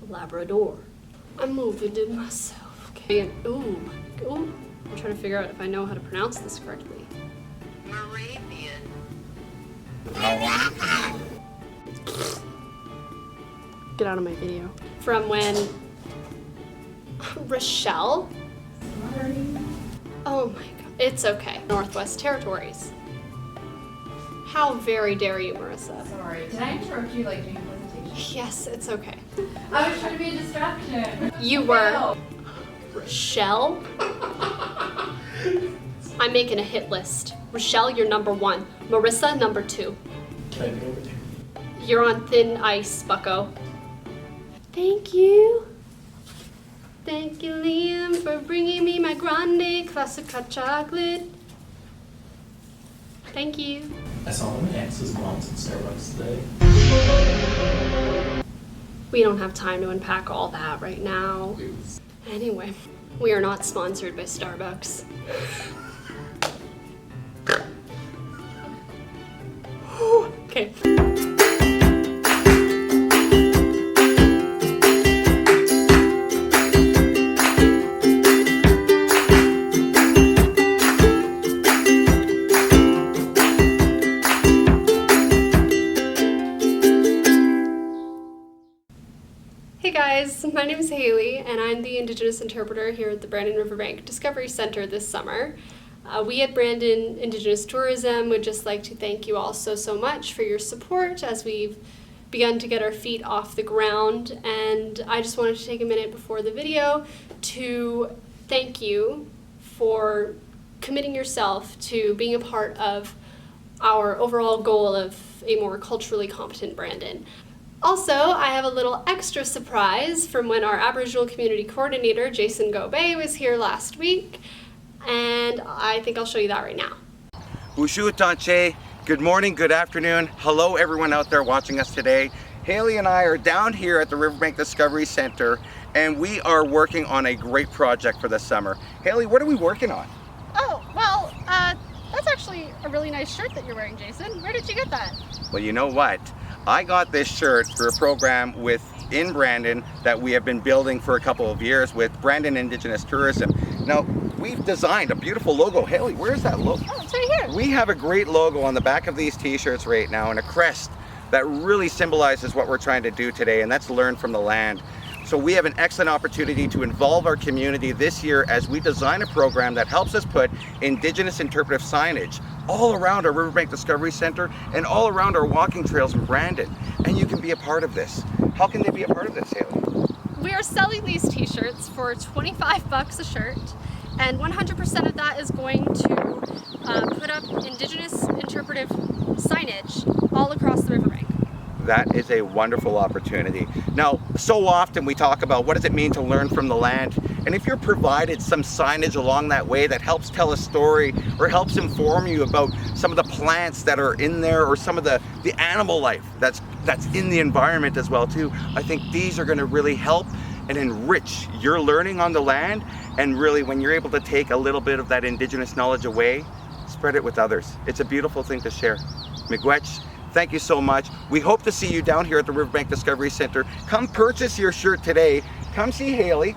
Labrador. I'm moving to myself. Okay, and ooh, I'm trying to figure out if I know how to pronounce this correctly. Moravian. Get out of my video. From when Rochelle? Oh my god. It's okay. Northwest Territories. How very dare you, Marissa? Sorry, did I interrupt you like doing a presentation? Yes, it's okay. I was trying to be a distraction. You were Rochelle? I'm making a hit list. Rochelle, you're number 1. Marissa, number 2. Can I go with you? You're on thin ice, bucko. Thank you. Thank you, Liam, for bringing me my grande classic hot chocolate. Thank you. I saw one of my ex's moms in Starbucks today. We don't have time to unpack all that right now. Anyway, we are not sponsored by Starbucks. Okay. Hey guys, my name is Hailey and I'm the Indigenous Interpreter here at the Brandon Riverbank Discovery Centre this summer. We at Brandon Indigenous Tourism would just like to thank you all so much for your support as we've begun to get our feet off the ground, and I just wanted to take a minute before the video to thank you for committing yourself to being a part of our overall goal of a more culturally competent Brandon. Also, I have a little extra surprise from when our Aboriginal Community Coordinator, Jason Gobey, was here last week, and I think I'll show you that right now. Ushu Tanche, good morning, good afternoon. Hello everyone out there watching us today. Hailey and I are down here at the Riverbank Discovery Centre, and we are working on a great project for the summer. Hailey, what are we working on? Oh, well, that's actually a really nice shirt that you're wearing, Jason. Where did you get that? Well, you know what? I got this shirt through a program in Brandon that we have been building for a couple of years with Brandon Indigenous Tourism. Now, we've designed a beautiful logo. Hailey, where's that logo? Oh, it's right here. We have a great logo on the back of these t-shirts right now and a crest that really symbolizes what we're trying to do today, and that's learn from the land. So we have an excellent opportunity to involve our community this year as we design a program that helps us put Indigenous interpretive signage all around our Riverbank Discovery Centre and all around our walking trails in Brandon. And you can be a part of this. How can they be a part of this, Hailey? We are selling these t-shirts for $25 a shirt, and 100% of that is going to put up Indigenous interpretive signage all across the riverbank. That is a wonderful opportunity. Now, so often we talk about what does it mean to learn from the land, and if you're provided some signage along that way that helps tell a story or helps inform you about some of the plants that are in there or some of the animal life that's in the environment as well too, I think these are going to really help and enrich your learning on the land, and really when you're able to take a little bit of that Indigenous knowledge away, spread it with others. It's a beautiful thing to share. Miigwech, thank you so much. We hope to see you down here at the Riverbank Discovery Centre. Come purchase your shirt today. Come see Hailey,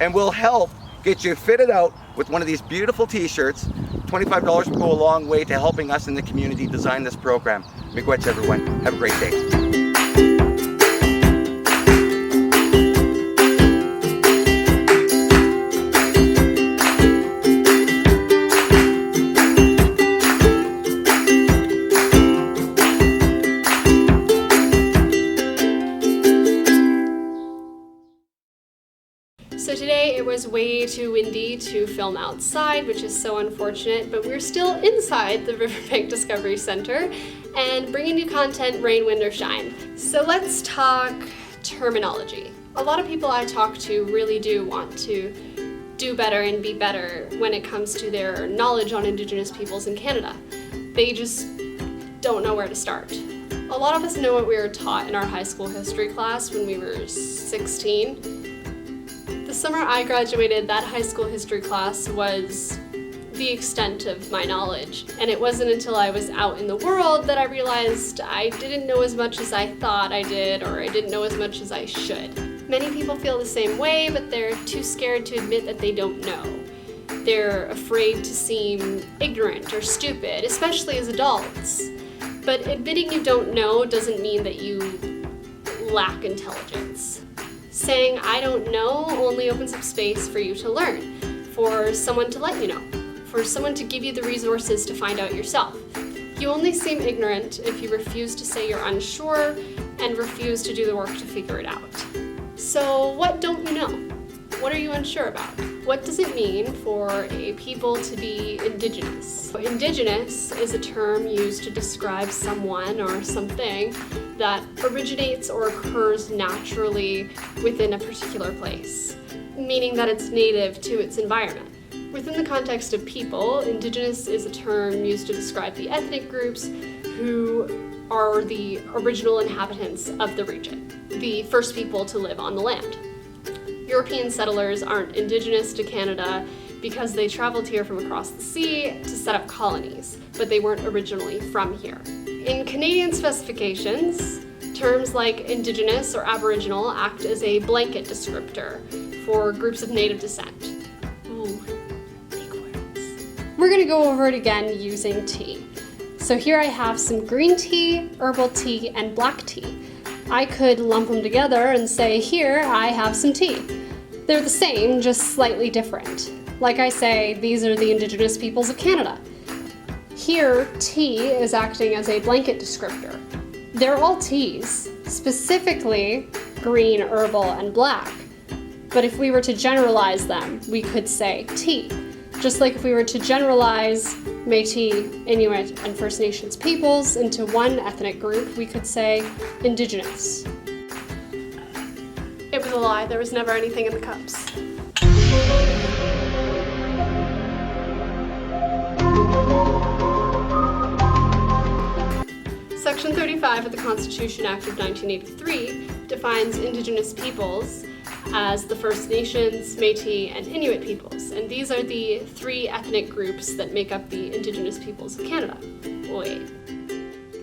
and we'll help get you fitted out with one of these beautiful t-shirts. $25 will go a long way to helping us in the community design this program. Miigwech, everyone. Have a great day. So today it was way too windy to film outside, which is so unfortunate, but we're still inside the Riverbank Discovery Centre and bringing you content, rain, wind, or shine. So let's talk terminology. A lot of people I talk to really do want to do better and be better when it comes to their knowledge on Indigenous peoples in Canada. They just don't know where to start. A lot of us know what we were taught in our high school history class when we were 16. The summer I graduated, that high school history class was the extent of my knowledge. And it wasn't until I was out in the world that I realized I didn't know as much as I thought I did, or I didn't know as much as I should. Many people feel the same way, but they're too scared to admit that they don't know. They're afraid to seem ignorant or stupid, especially as adults. But admitting you don't know doesn't mean that you lack intelligence. Saying I don't know only opens up space for you to learn, for someone to let you know, for someone to give you the resources to find out yourself. You only seem ignorant if you refuse to say you're unsure and refuse to do the work to figure it out. So what don't you know? What are you unsure about? What does it mean for a people to be Indigenous? Indigenous is a term used to describe someone or something that originates or occurs naturally within a particular place, meaning that it's native to its environment. Within the context of people, Indigenous is a term used to describe the ethnic groups who are the original inhabitants of the region, the first people to live on the land. European settlers aren't Indigenous to Canada because they traveled here from across the sea to set up colonies, but they weren't originally from here. In Canadian specifications, terms like Indigenous or Aboriginal act as a blanket descriptor for groups of native descent. Ooh, big words. We're gonna go over it again using tea. So here I have some green tea, herbal tea, and black tea. I could lump them together and say, here I have some tea. They're the same, just slightly different. Like I say, these are the Indigenous peoples of Canada. Here, tea is acting as a blanket descriptor. They're all teas, specifically green, herbal, and black. But if we were to generalize them, we could say tea. Just like if we were to generalize Métis, Inuit, and First Nations peoples into one ethnic group, we could say Indigenous. It was a lie, there was never anything in the cups. Section 35 of the Constitution Act of 1983 defines Indigenous peoples as the First Nations, Métis, and Inuit peoples, and these are the three ethnic groups that make up the Indigenous peoples of Canada. Wait.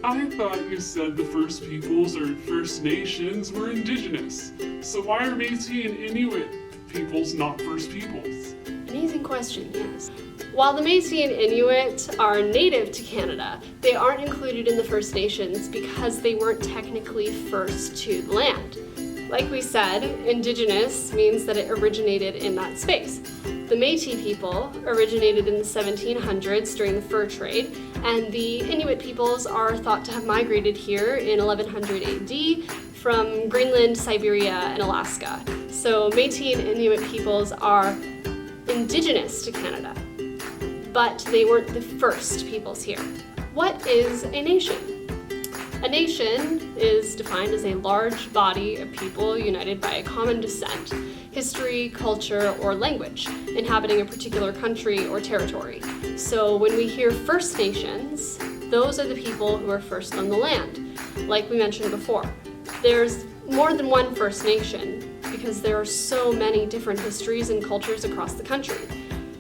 I thought you said the First Peoples or First Nations were Indigenous. So why are Métis and Inuit peoples not First Peoples? Amazing question, yes. While the Métis and Inuit are native to Canada, they aren't included in the First Nations because they weren't technically first to the land. Like we said, Indigenous means that it originated in that space. The Métis people originated in the 1700s during the fur trade, and the Inuit peoples are thought to have migrated here in 1100 AD from Greenland, Siberia, and Alaska. So Métis and Inuit peoples are Indigenous to Canada, but they weren't the first peoples here. What is a nation? A nation is defined as a large body of people united by a common descent, history, culture, or language, inhabiting a particular country or territory. So when we hear First Nations, those are the people who are first on the land. Like we mentioned before, there's more than one First Nation because there are so many different histories and cultures across the country.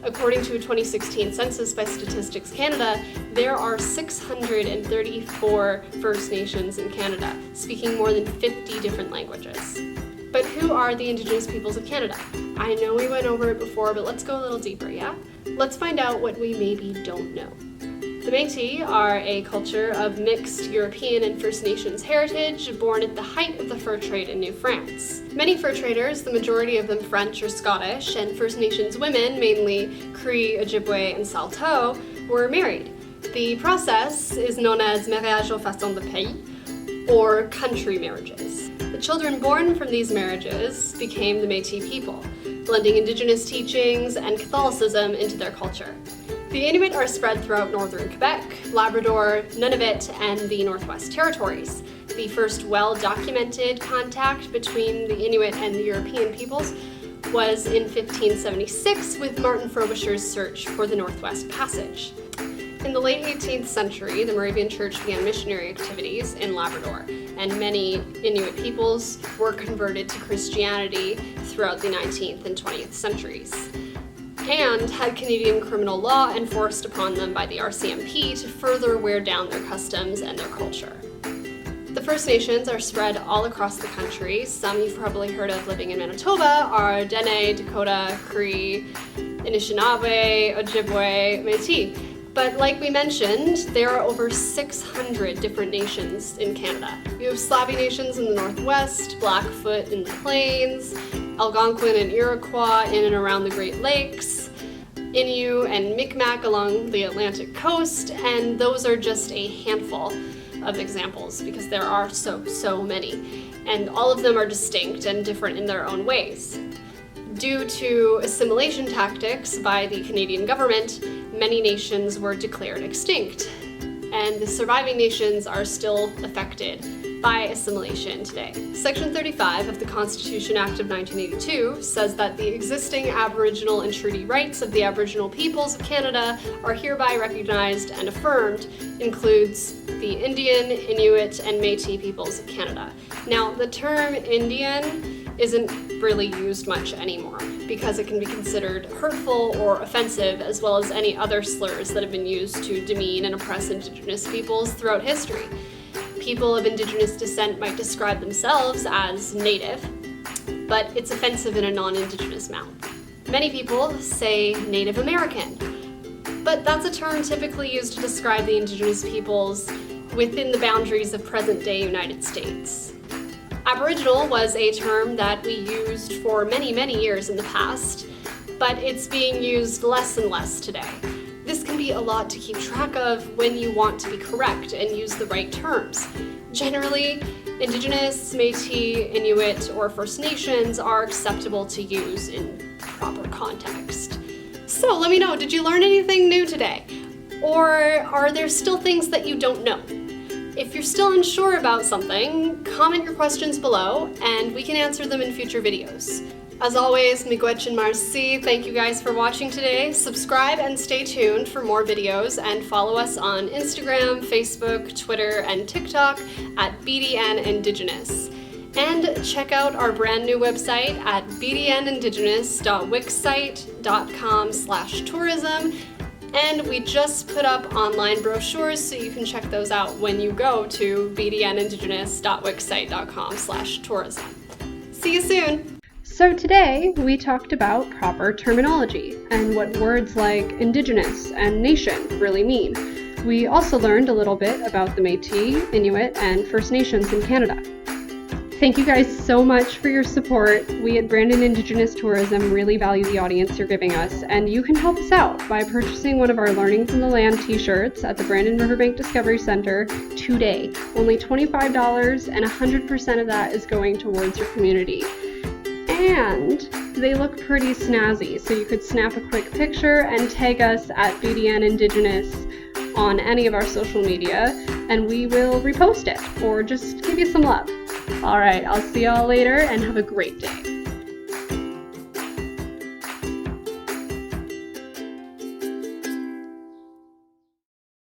According to a 2016 census by Statistics Canada, there are 634 First Nations in Canada, speaking more than 50 different languages. But who are the Indigenous peoples of Canada? I know we went over it before, but let's go a little deeper, yeah? Let's find out what we maybe don't know. The Métis are a culture of mixed European and First Nations heritage, born at the height of the fur trade in New France. Many fur traders, the majority of them French or Scottish, and First Nations women, mainly Cree, Ojibwe, and Saulteaux, were married. The process is known as mariage aux façons de pays, or country marriages. The children born from these marriages became the Métis people, blending Indigenous teachings and Catholicism into their culture. The Inuit are spread throughout northern Quebec, Labrador, Nunavut, and the Northwest Territories. The first well-documented contact between the Inuit and the European peoples was in 1576 with Martin Frobisher's search for the Northwest Passage. In the late 18th century, the Moravian Church began missionary activities in Labrador, and many Inuit peoples were converted to Christianity throughout the 19th and 20th centuries. and had Canadian criminal law enforced upon them by the RCMP to further wear down their customs and their culture. The First Nations are spread all across the country. Some you've probably heard of living in Manitoba are Dene, Dakota, Cree, Anishinaabe, Ojibwe, Metis. But like we mentioned, there are over 600 different nations in Canada. You have Slavi nations in the Northwest, Blackfoot in the Plains, Algonquin and Iroquois in and around the Great Lakes, Inuit and Mi'kmaq along the Atlantic coast, and those are just a handful of examples because there are so many. And all of them are distinct and different in their own ways. Due to assimilation tactics by the Canadian government, many nations were declared extinct, and the surviving nations are still affected by assimilation today. Section 35 of the Constitution Act of 1982 says that the existing Aboriginal and treaty rights of the Aboriginal peoples of Canada are hereby recognized and affirmed, includes the Indian, Inuit, and Metis peoples of Canada. Now, the term Indian isn't really used much anymore because it can be considered hurtful or offensive, as well as any other slurs that have been used to demean and oppress Indigenous peoples throughout history. People of Indigenous descent might describe themselves as Native, but it's offensive in a non-Indigenous mouth. Many people say Native American, but that's a term typically used to describe the Indigenous peoples within the boundaries of present-day United States. Aboriginal was a term that we used for many years in the past, but it's being used less and less today. This can be a lot to keep track of when you want to be correct and use the right terms. Generally, Indigenous, Métis, Inuit, or First Nations are acceptable to use in proper context. So let me know, did you learn anything new today? Or are there still things that you don't know? If you're still unsure about something, comment your questions below and we can answer them in future videos. As always, miigwech and marcy, thank you guys for watching today. Subscribe and stay tuned for more videos and follow us on Instagram, Facebook, Twitter, and TikTok at BDN Indigenous. And check out our brand new website at bdnindigenous.wixsite.com/tourism. And we just put up online brochures so you can check those out when you go to bdnindigenous.wixsite.com/tourism. See you soon! So today we talked about proper terminology and what words like Indigenous and Nation really mean. We also learned a little bit about the Métis, Inuit, and First Nations in Canada. Thank you guys so much for your support. We at Brandon Indigenous Tourism really value the audience you're giving us, and you can help us out by purchasing one of our Learning from the Land t-shirts at the Brandon Riverbank Discovery Centre today. Only $25, and 100% of that is going towards your community. And they look pretty snazzy, so you could snap a quick picture and tag us at BDN Indigenous on any of our social media, and we will repost it or just give you some love. All right, I'll see y'all later and have a great day.